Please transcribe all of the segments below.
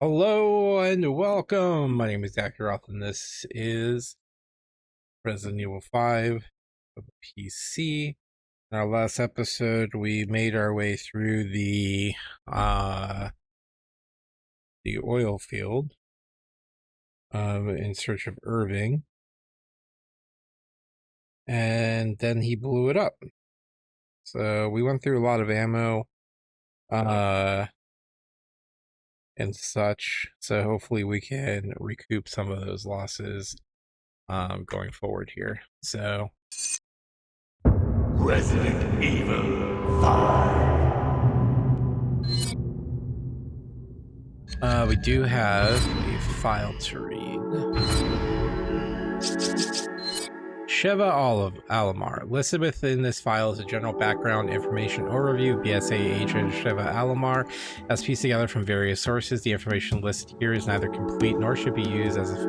Hello and welcome. My name is Dr. Roth, and this is Resident Evil 5 of the PC. In our last episode, we made our way through the oil field in search of Irving, and then he blew it up. So we went through a lot of ammo and such. So hopefully we can recoup some of those losses going forward here. So Resident Evil 5. We do have a file to read. Sheva Alomar. Listed within this file is a general background information overview of BSAA agent Sheva Alomar. As pieced together from various sources, the information listed here is neither complete nor should be used as a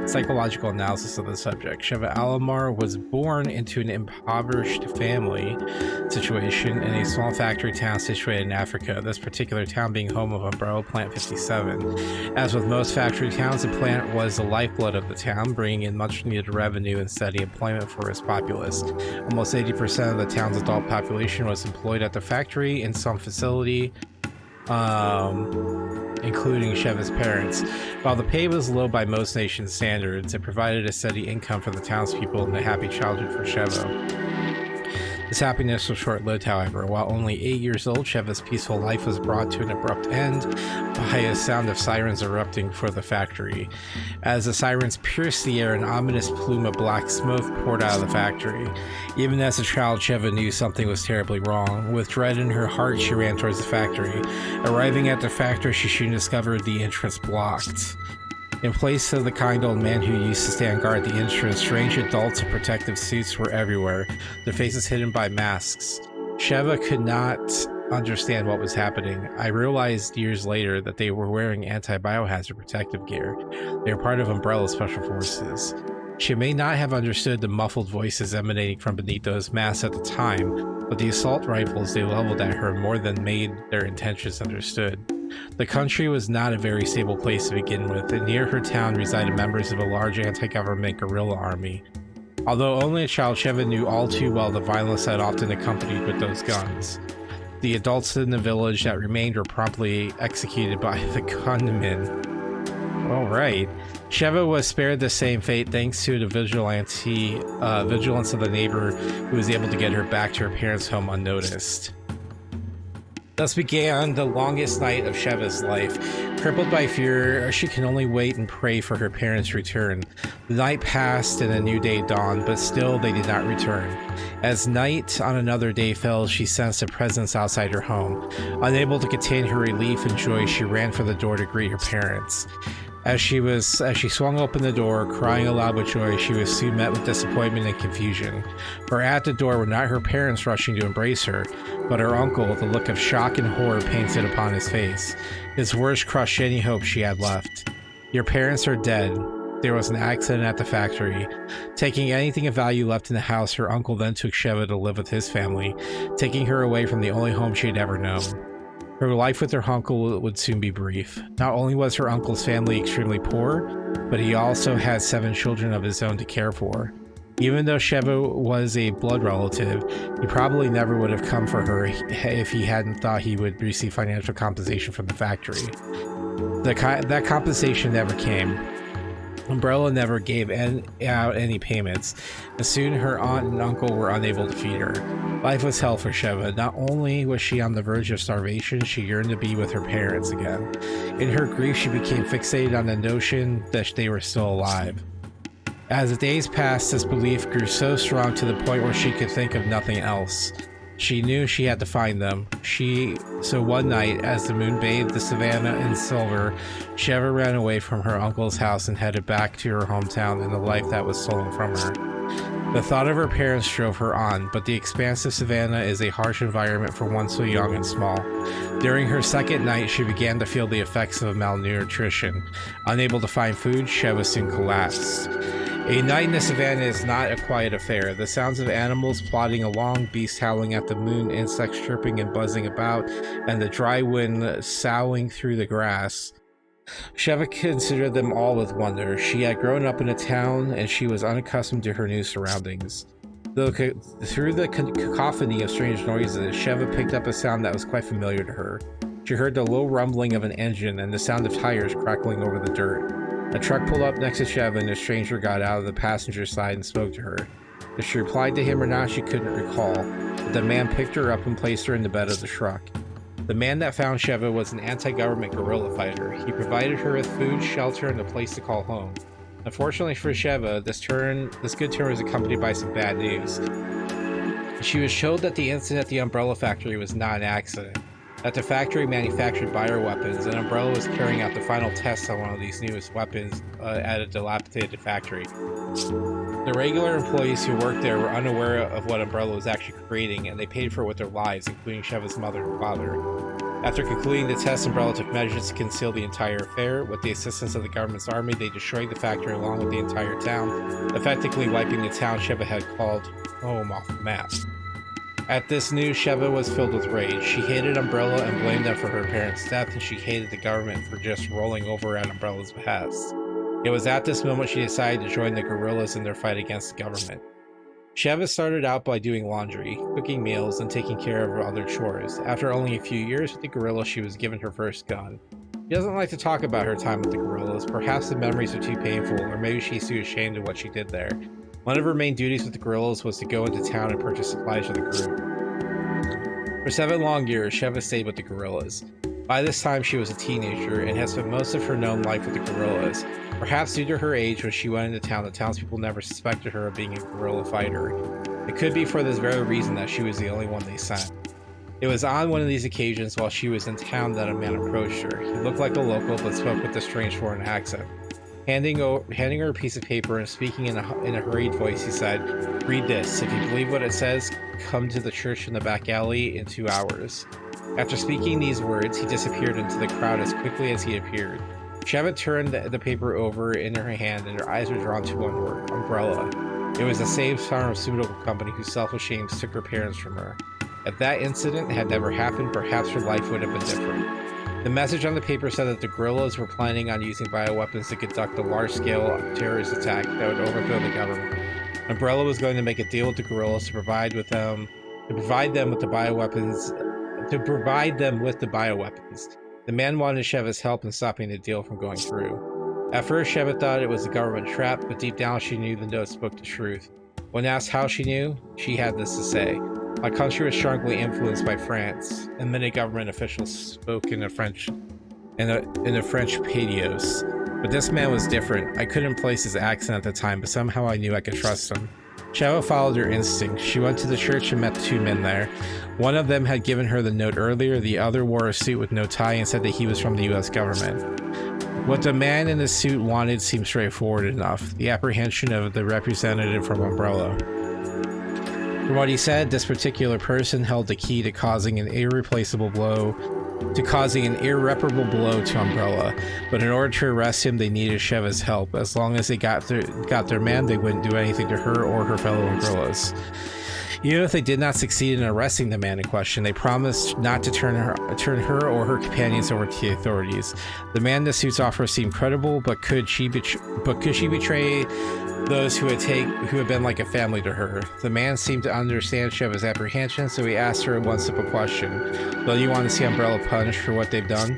psychological analysis of the subject. Sheva Alomar was born into an impoverished family situation in a small factory town situated in Africa, this particular town being home of Umbrella Plant 57. As with most factory towns, the plant was the lifeblood of the town, bringing in much needed revenue and steady employment for its populace. Almost 80% of the town's adult population was employed at the factory in some facility, including Sheva's parents. While the pay was low by most nation standards, it provided a steady income for the townspeople and a happy childhood for Sheva. This happiness was short-lived, however. While only 8 years old, Sheva's peaceful life was brought to an abrupt end by a sound of sirens erupting for the factory. As the sirens pierced the air, an ominous plume of black smoke poured out of the factory. Even as a child, Sheva knew something was terribly wrong. With dread in her heart, she ran towards the factory. Arriving at the factory, she soon discovered the entrance blocked. In place of the kind old man who used to stand guard at the entrance, strange adults in protective suits were everywhere, their faces hidden by masks. Sheva could not understand what was happening. I realized years later that they were wearing anti-biohazard protective gear. They were part of Umbrella's special forces. She may not have understood the muffled voices emanating from beneath those masks at the time, but the assault rifles they leveled at her more than made their intentions understood. The country was not a very stable place to begin with, and near her town resided members of a large anti-government guerrilla army. Although only a child, Sheva knew all too well the violence that often accompanied with those guns. The adults in the village that remained were promptly executed by the gunmen. Alright. Sheva was spared the same fate thanks to the vigilance of the neighbor who was able to get her back to her parents' home unnoticed. Thus began the longest night of Sheva's life. Crippled by fear, she can only wait and pray for her parents' return. The night passed and a new day dawned, but still they did not return. As night on another day fell, she sensed a presence outside her home. Unable to contain her relief and joy, she ran for the door to greet her parents. As she swung open the door, crying aloud with joy, she was soon met with disappointment and confusion. For at the door were not her parents rushing to embrace her, but her uncle, with a look of shock and horror painted upon his face. His words crushed any hope she had left. "Your parents are dead. There was an accident at the factory." Taking anything of value left in the house, her uncle then took Sheva to live with his family, taking her away from the only home she had ever known. Her life with her uncle would soon be brief. Not only was her uncle's family extremely poor, but he also had 7 children of his own to care for. Even though Sheva was a blood relative, he probably never would have come for her if he hadn't thought he would receive financial compensation from the factory. That compensation never came. Umbrella never gave out any payments, and soon her aunt and uncle were unable to feed her. Life was hell for Sheva. Not only was she on the verge of starvation, she yearned to be with her parents again. In her grief, she became fixated on the notion that they were still alive. As the days passed, this belief grew so strong to the point where she could think of nothing else. She knew she had to find them. So one night, as the moon bathed the savannah in silver, Sheva ran away from her uncle's house and headed back to her hometown and the life that was stolen from her. The thought of her parents drove her on, but the expansive savannah is a harsh environment for one so young and small. During her second night, she began to feel the effects of malnutrition. Unable to find food, Sheva soon collapsed. A night in the savannah is not a quiet affair. The sounds of animals plodding along, beasts howling at the moon, insects chirping and buzzing about, and the dry wind soughing through the grass Sheva considered them all with wonder. She had grown up in a town, and she was unaccustomed to her new surroundings. Through the cacophony of strange noises, Sheva picked up a sound that was quite familiar to her. She heard the low rumbling of an engine and the sound of tires crackling over the dirt. A truck pulled up next to Sheva, and a stranger got out of the passenger side and spoke to her. If she replied to him or not, she couldn't recall, but the man picked her up and placed her in the bed of the truck. The man that found Sheva was an anti-government guerrilla fighter. He provided her with food, shelter, and a place to call home. Unfortunately for Sheva, this good turn was accompanied by some bad news. She was told that the incident at the Umbrella factory was not an accident, that the factory manufactured bioweapons, and Umbrella was carrying out the final tests on one of these newest weapons at a dilapidated factory. The regular employees who worked there were unaware of what Umbrella was actually creating, and they paid for it with their lives, including Sheva's mother and father. After concluding the test, Umbrella took measures to conceal the entire affair. With the assistance of the government's army, they destroyed the factory along with the entire town, effectively wiping the town Sheva had called home off the map. At this news, Sheva was filled with rage. She hated Umbrella and blamed them for her parents' death, and she hated the government for just rolling over at Umbrella's behest. It was at this moment she decided to join the guerrillas in their fight against the government. Sheva started out by doing laundry, cooking meals, and taking care of other chores. After only a few years with the guerrillas, she was given her first gun. She doesn't like to talk about her time with the guerrillas. Perhaps the memories are too painful, or maybe she's too ashamed of what she did there. One of her main duties with the guerrillas was to go into town and purchase supplies for the group. For 7 long years, Sheva stayed with the guerrillas. By this time, she was a teenager and had spent most of her known life with the guerrillas. Perhaps due to her age, when she went into town, the townspeople never suspected her of being a guerrilla fighter. It could be for this very reason that she was the only one they sent. It was on one of these occasions while she was in town that a man approached her. He looked like a local but spoke with a strange foreign accent. Handing her a piece of paper and speaking in a hurried voice, he said, "Read this. If you believe what it says, come to the church in the back alley in 2 hours." After speaking these words, he disappeared into the crowd as quickly as he appeared. Sheva turned the paper over in her hand, and her eyes were drawn to one word: Umbrella. It was the same pharmaceutical company whose selfish aims took her parents from her. If that incident had never happened, perhaps her life would have been different. The message on the paper said that the guerrillas were planning on using bioweapons to conduct a large-scale terrorist attack that would overthrow the government. Umbrella was going to make a deal with the guerrillas to provide them with the bioweapons. The man wanted Sheva's help in stopping the deal from going through. At first, Sheva thought it was a government trap, but deep down she knew the note spoke the truth. When asked how she knew, she had this to say: "My country was strongly influenced by France," and many government officials spoke in the French patois. But this man was different. I couldn't place his accent at the time, but somehow I knew I could trust him. Sheva followed her instinct. She went to the church and met 2 men there. One of them had given her the note earlier, the other wore a suit with no tie and said that he was from the US government. What the man in the suit wanted seemed straightforward enough: the apprehension of the representative from Umbrella. From what he said, this particular person held the key to causing an irreparable blow to Umbrella, but in order to arrest him, they needed Sheva's help. As long as they got their man, they wouldn't do anything to her or her fellow Umbrellas. Even if they did not succeed in arresting the man in question, they promised not to turn her or her companions over to the authorities. The man in the suit's offer seemed credible, but could she betray those who had been like a family to her? The man seemed to understand Sheva's apprehension, so he asked her one simple question: "Don't you want to see Umbrella punished for what they've done?"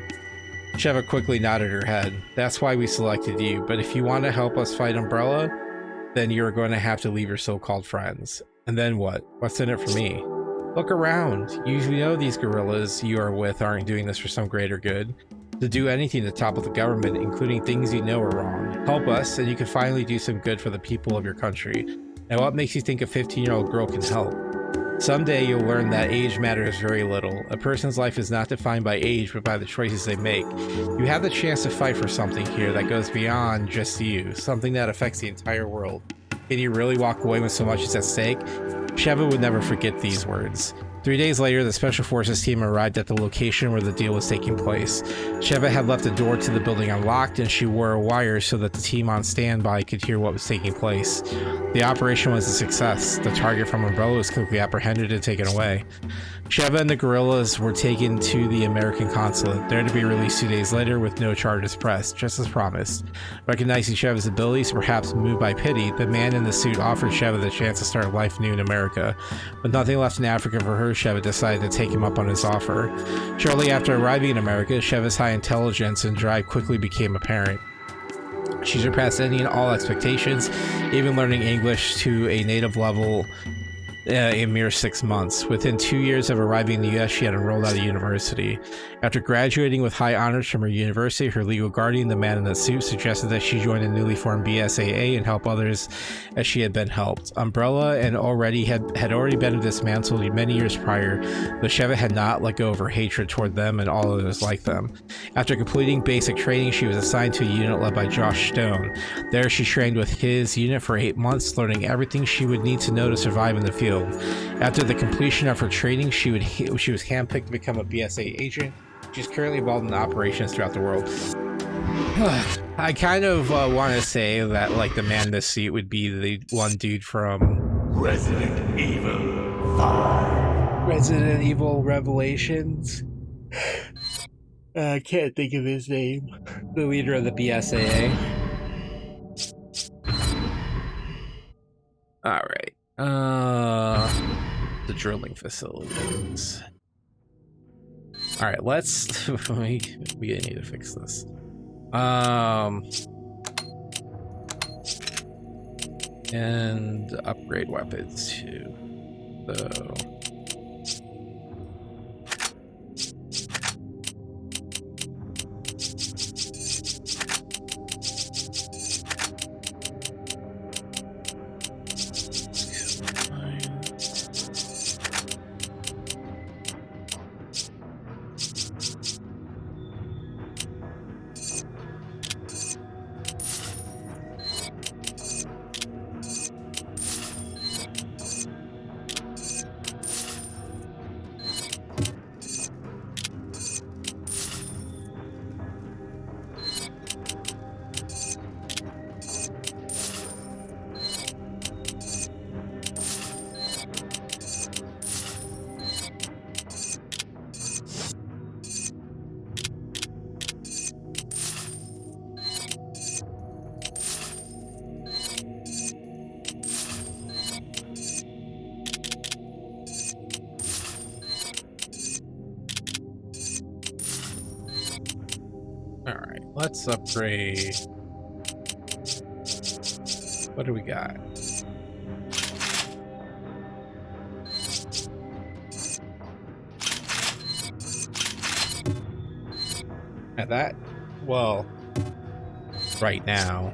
Sheva quickly nodded her head. "That's why we selected you, but if you want to help us fight Umbrella, then you're going to have to leave your so-called friends." "And then what? What's in it for me?" "Look around. You know these guerrillas you are with aren't doing this for some greater good. To do anything to topple the government, including things you know are wrong. Help us, and you can finally do some good for the people of your country. And what makes you think a 15-year-old girl can help? Someday you'll learn that age matters very little. A person's life is not defined by age, but by the choices they make. You have the chance to fight for something here that goes beyond just you, something that affects the entire world. Can you really walk away when so much is at stake?" Sheva would never forget these words. 3 days later, the Special Forces team arrived at the location where the deal was taking place. Sheva had left the door to the building unlocked, and she wore a wire so that the team on standby could hear what was taking place. The operation was a success. The target from Umbrella was quickly apprehended and taken away. Sheva and the guerrillas were taken to the American consulate, there to be released 2 days later with no charges pressed, just as promised. Recognizing Sheva's abilities, perhaps moved by pity, the man in the suit offered Sheva the chance to start life new in America. With nothing left in Africa for her, Sheva decided to take him up on his offer. Shortly after arriving in America, Sheva's high intelligence and drive quickly became apparent. She surpassed any and all expectations, even learning English to a native level in mere 6 months. Within 2 years of arriving in the U.S., she had enrolled at a university. After graduating with high honors from her university, her legal guardian, the man in the suit, suggested that she join a newly formed BSAA and help others as she had been helped. Umbrella and had already been dismantled many years prior, but Sheva had not let go of her hatred toward them and all others like them. After completing basic training, she was assigned to a unit led by Josh Stone. There, she trained with his unit for 8 months, learning everything she would need to know to survive in the field. After the completion of her training, she was handpicked to become a BSA agent. She's currently involved in operations throughout the world. I kind of want to say that, like, the man in the seat would be the one dude from Resident Evil 5. Resident Evil Revelations. I can't think of his name. The leader of the BSAA. All right. The drilling facilities. All right, let's we need to fix this. And upgrade weapons too. So let's upgrade. What do we got? At that? Well, right now.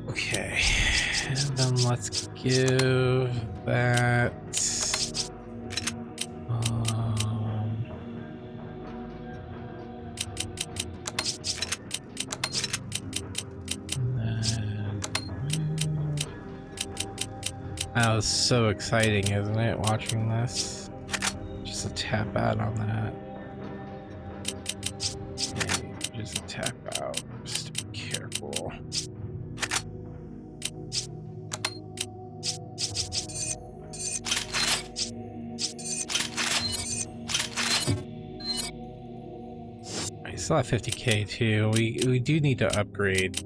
Okay, and then let's give that that was so exciting, isn't it, watching this? Just a tap out on that. Okay, just a tap out, just be careful. still have 50k too. We do need to upgrade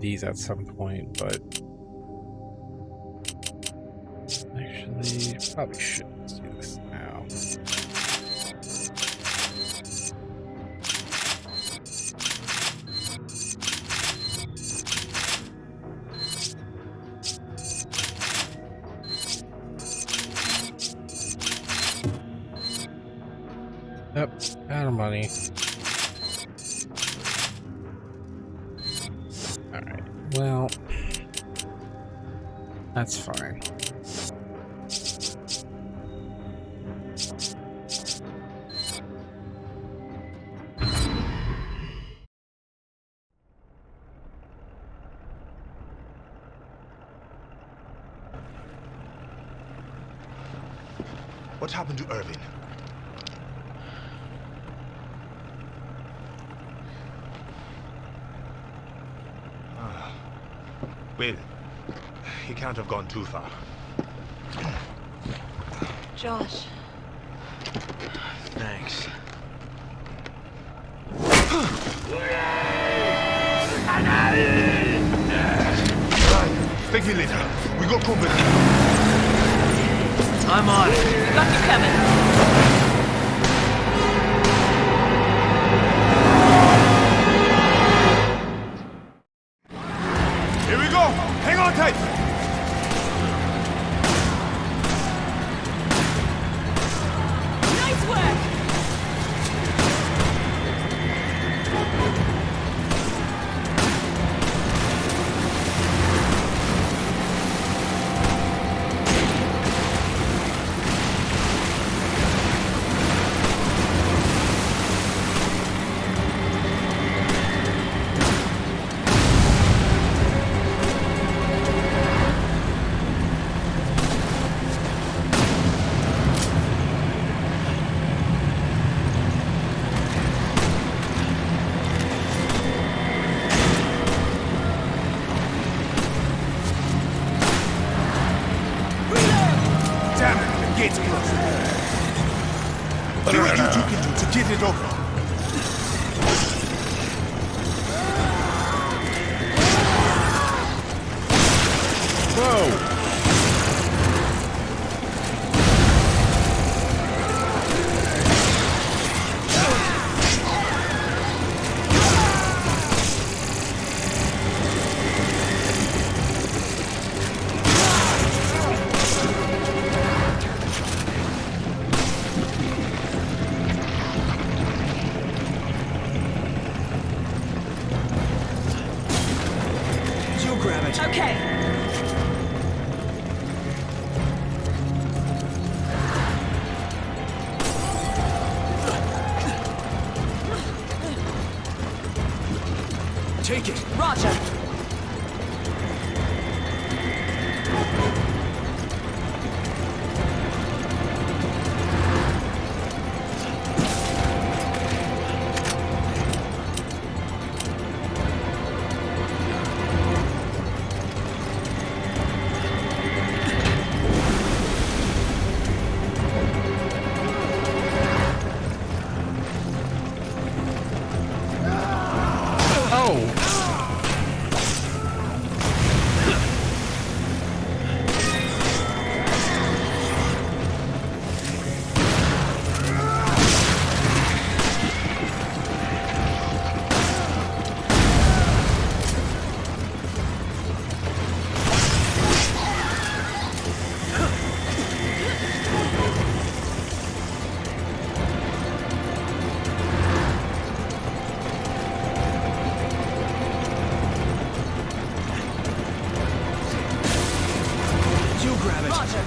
these at some point, but actually probably shouldn't do this now. Yep, out of money. Alright, well, that's fine. What happened to Irving? Well, he can't have gone too far. Josh. Thanks. Thank me later. We got company. I'm on it. We got you coming. Here we go! Hang on tight! Nice work! Damn it, the gate's closed. Do what you two can do to get it over. Whoa! You grab it. Okay. Take it. Roger. You grab it. Roger.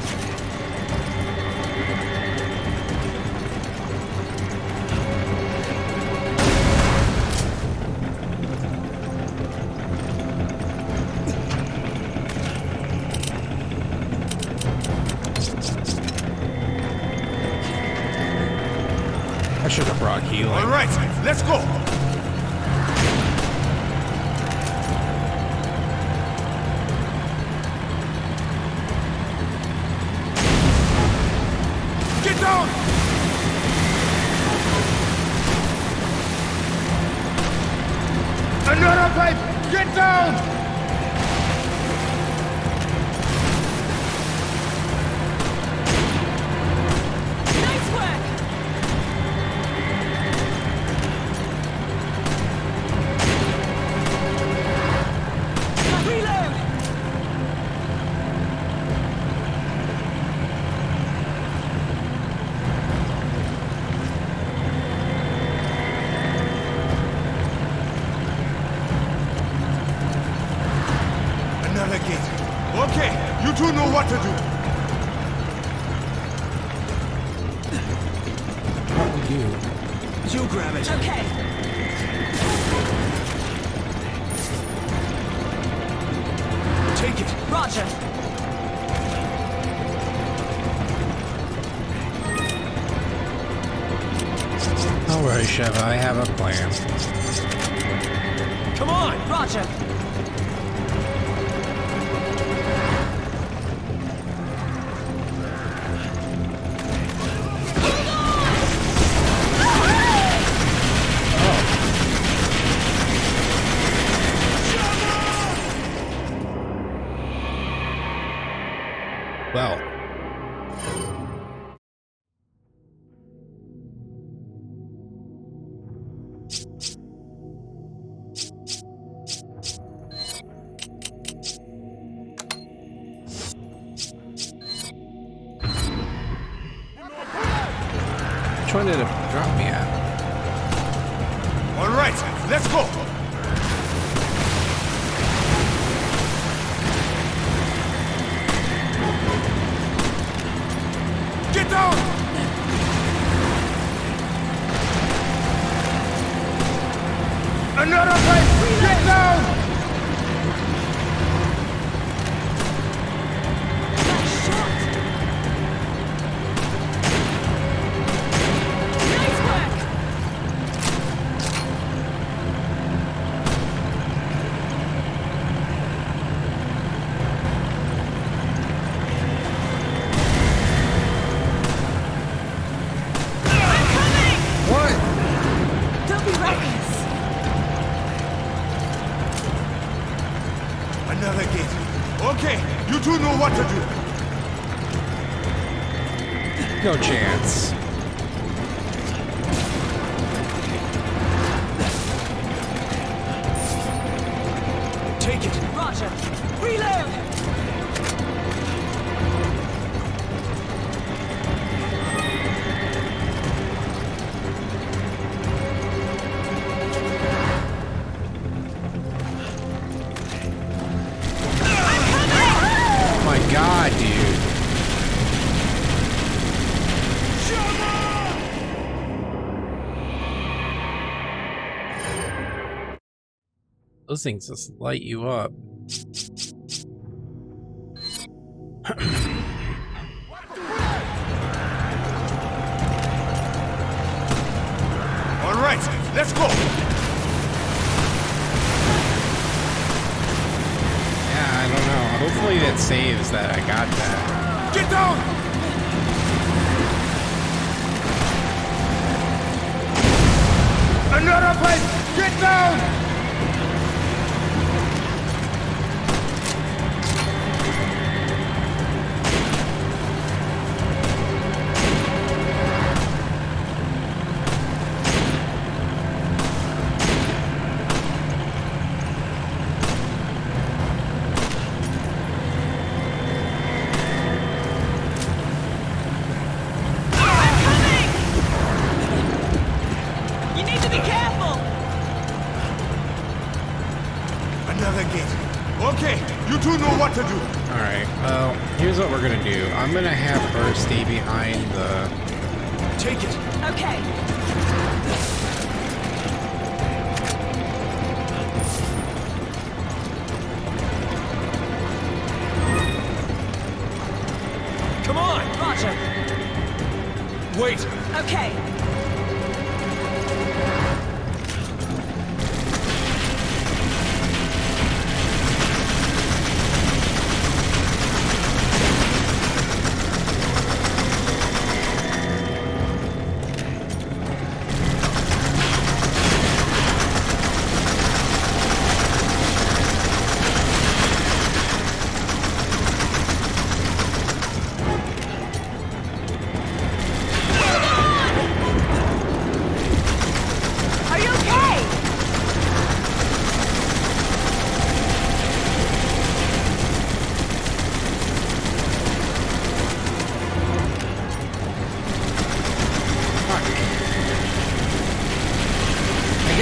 I should have brought healing. All right, let's go! Get down! down! Nice work! Reload! Another gate. Okay, you two know what to do. What we do? You grab it. Okay. Take it. Roger. Don't worry, Sheva. I have a plan. Come on. Roger. Well. Which one did it drop me at? All right, let's go. Get down! Another place! Get down! Nice shot! Nice work! I'm coming! What? Don't be reckless! Another gate. Okay, you two know what to do. No chance. Take it. Roger. Reload! Oh my god, dude. Those things just light you up. All right, let's go. Yeah, I don't know. Hopefully that saves that I got that. Get down! Another place! Get down! I'm coming! You need to be careful! Another gate. Okay, you two know what to do. Alright, well, here's what we're gonna do. I'm gonna have her stay behind the... Take it. Okay. Come on. Roger. Wait. Okay.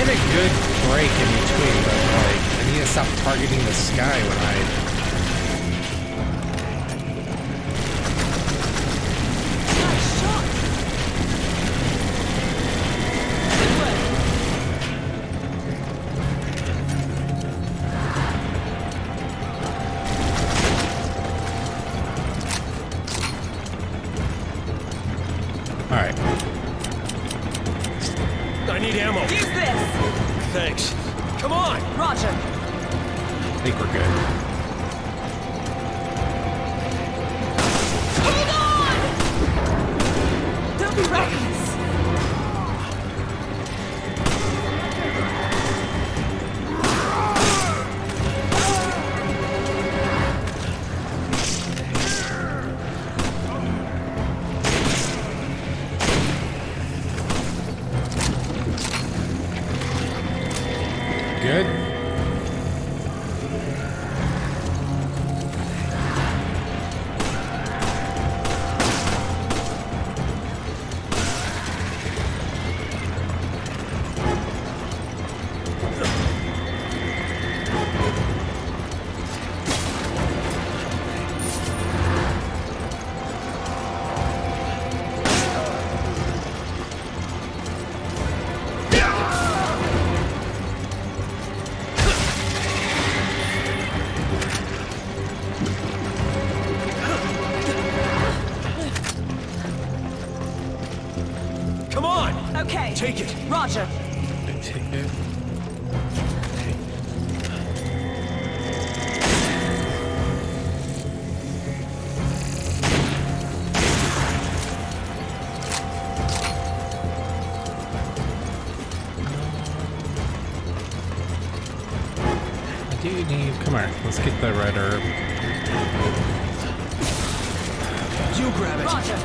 get a good break in between, but like I need to stop targeting the sky when I. Nice shot. Good work. All right. I need ammo. Use this. Thanks. Come on. Roger. I think we're good. Hold on! Don't be reckless. Good. Come on. Okay. Take it. Roger. Take it. I do need. Come on, let's get the red herb. You grab it. Roger.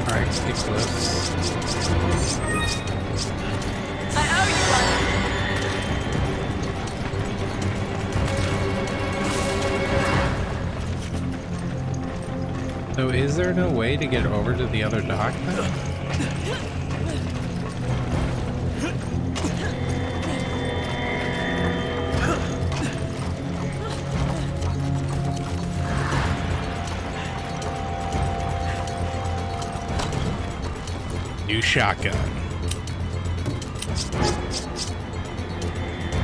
All right, stick to this. I owe you one. So, is there no way to get over to the other dock then? New shotgun.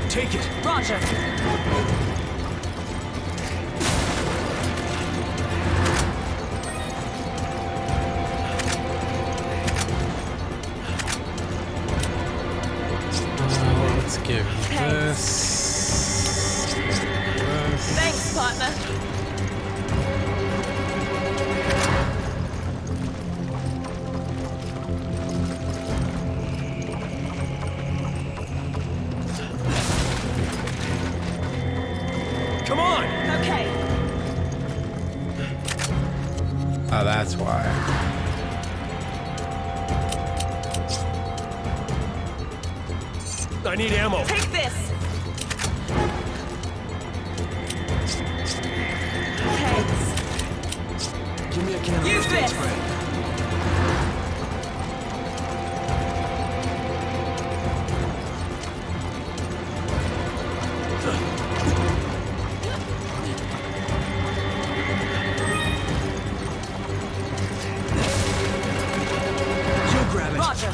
Take it. Roger. Let's give this. Thanks, partner. Come on. Okay. Oh, that's why. I need ammo. Take this. Thanks. Give me a can of Use first aid this. spray. You grab it. Roger.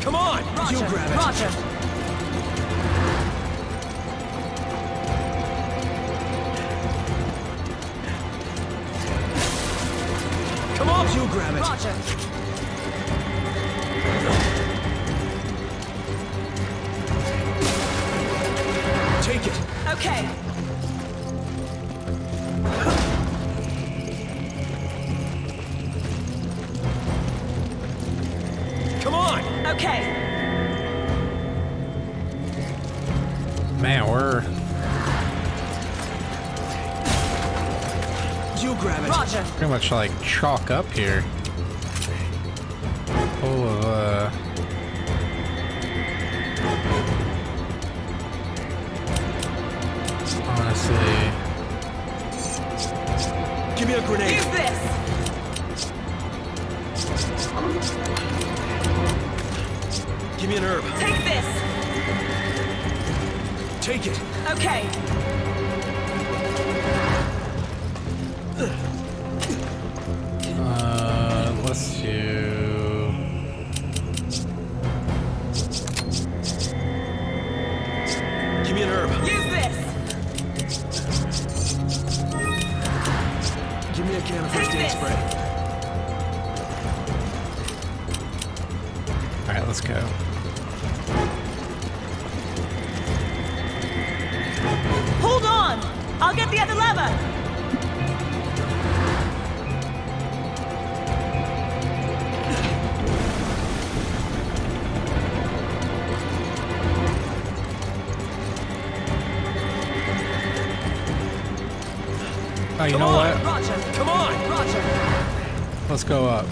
Come on. Roger. You grab it. Roger. Come on. You grab it. Roger. Take it. Okay. Okay. Man, we're You grab it. Roger. pretty much like chalk up here. Full of honestly. Give me a grenade. Use this. Give me an herb. Take this. Take it. Okay. Let's do. Give me an herb. Use this. Give me a can of Take first aid this. spray. All right, let's go. Hold on. I'll get the other lever. Oh, you know what? Roger. Come on. Roger. Let's go up.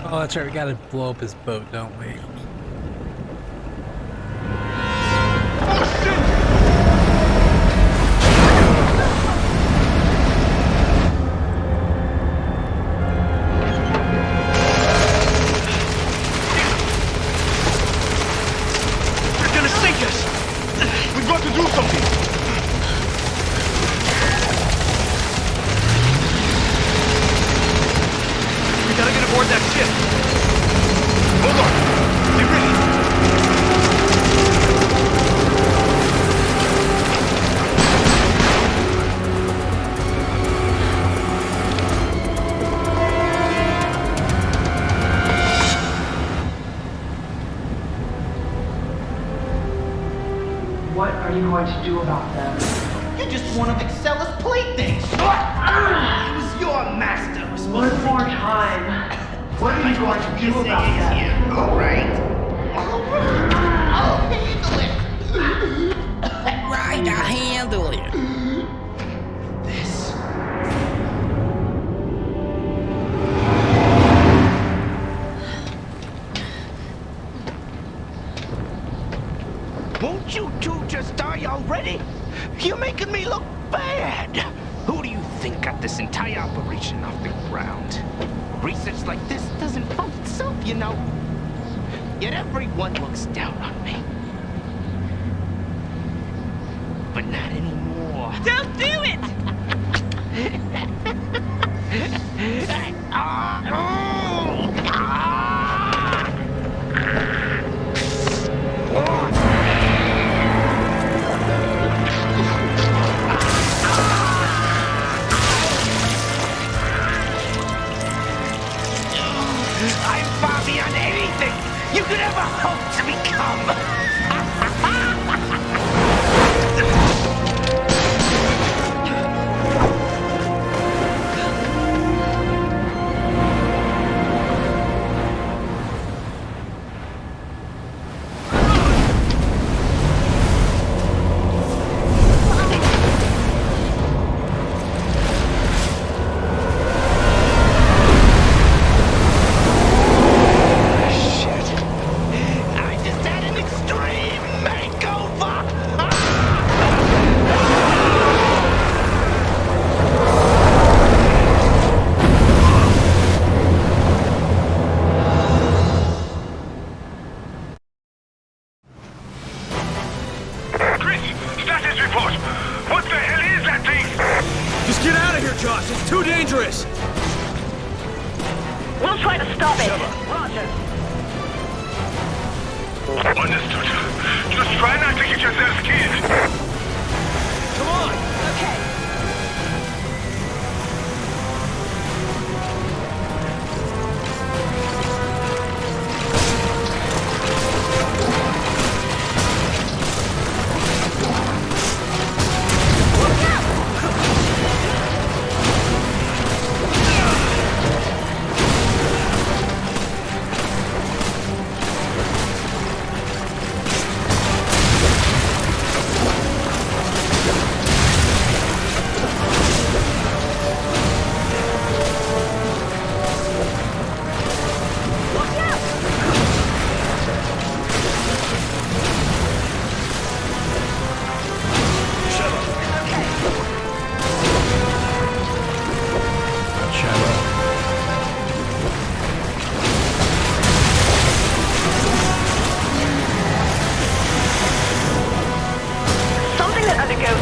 Oh, that's right. We gotta blow up his boat, don't we? They're gonna sink us! We've got to do something! We gotta get aboard that ship! Hold on! Get ready! What are you going to do about them? You're just one of Excella's playthings! It was your master who was supposed One to more take care of time. What are you going to do this. about BSAA is them? here. Alright. I'll handle it. Right, I handle it. This. Won't you two just die already? You're making me look bad. Who do you think got this entire operation off the ground? Research like this doesn't fund itself, you know. Yet everyone looks down on me. But not anymore. Don't do it! I'm far beyond anything you could ever hope to become. We'll try to stop it. Roger. Understood. Just try not to get yourselves killed. Come on! Okay.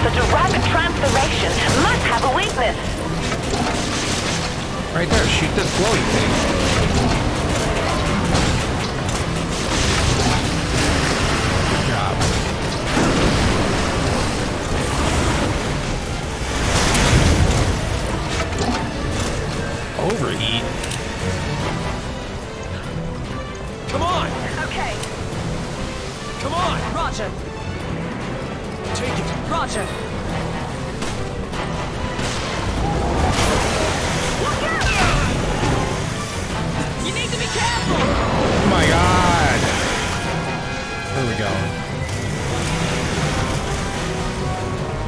Such a rapid transformation must have a weakness. Right there, shoot this glowy thing. Good job. Overheat. Come on! Okay. Come on! Roger. Take it! Roger. Look out! You need to be careful! Oh my god! Where are we going?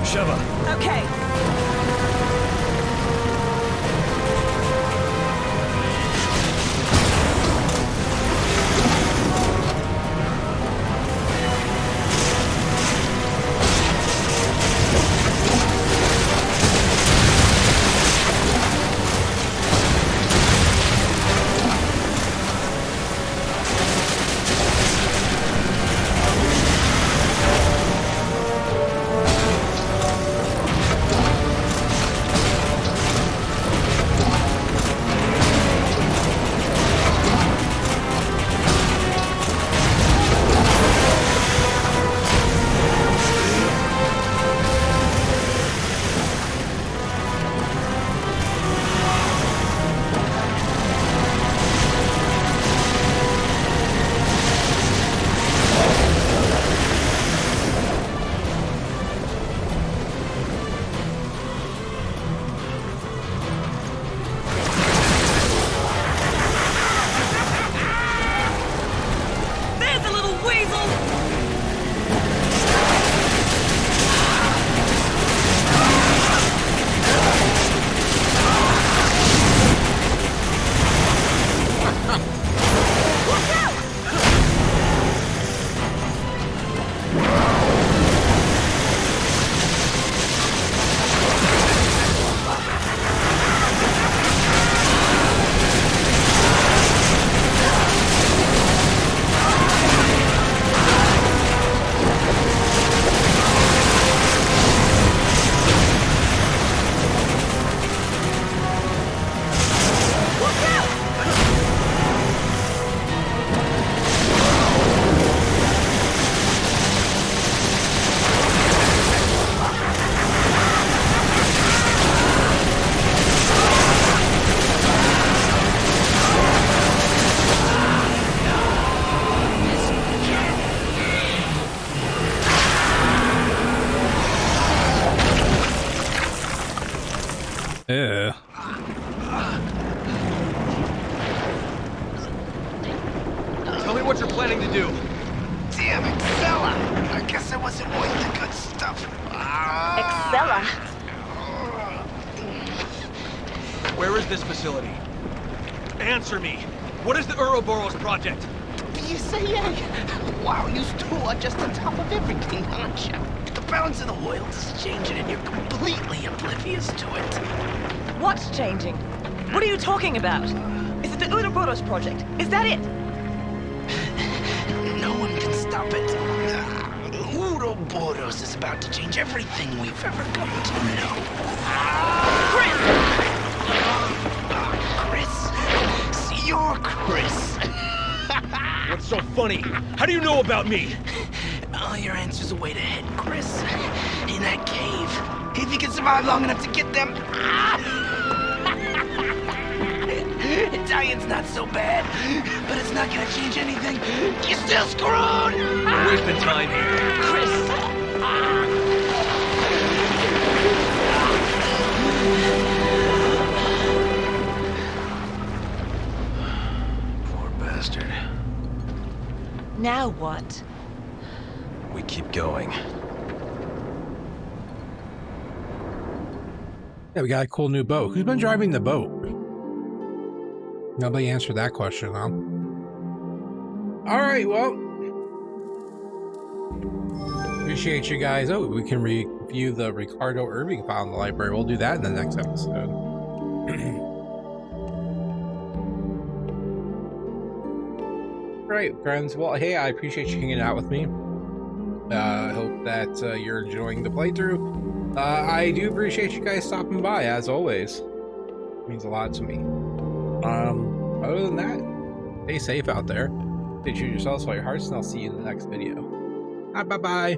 Sheva! Okay. what you're planning to do. Damn it, Stella! I guess I wasn't worth the good stuff. Excella? Where is this facility? Answer me. What is the Ouroboros project? BSAA! Wow, you two are just on top of everything, aren't you? The balance of the world is changing and you're completely oblivious to it. What's changing? What are you talking about? Is it the Ouroboros project? Is that it? No one can stop it. Ouroboros is about to change everything we've ever come to know. Chris! Chris? You're Chris. What's so funny? How do you know about me? All your answers are way ahead, Chris. In that cave. If you can survive long enough to get them. Italian's not so bad, but it's not gonna change anything. You're still screwed! We're wasting time here. Chris! Poor bastard. Now what? We keep going. Yeah, we got a cool new boat. Who's been driving the boat? Nobody answered that question, huh? Alright, well. Appreciate you guys. Oh, we can review the Ricardo Irving file in the library. We'll do that in the next episode. Alright, friends. Well, hey, I appreciate you hanging out with me. I hope that you're enjoying the playthrough. I do appreciate you guys stopping by, as always. It means a lot to me. Other than that, stay safe out there. Stay true to yourselves, follow your hearts, and I'll see you in the next video. Bye bye.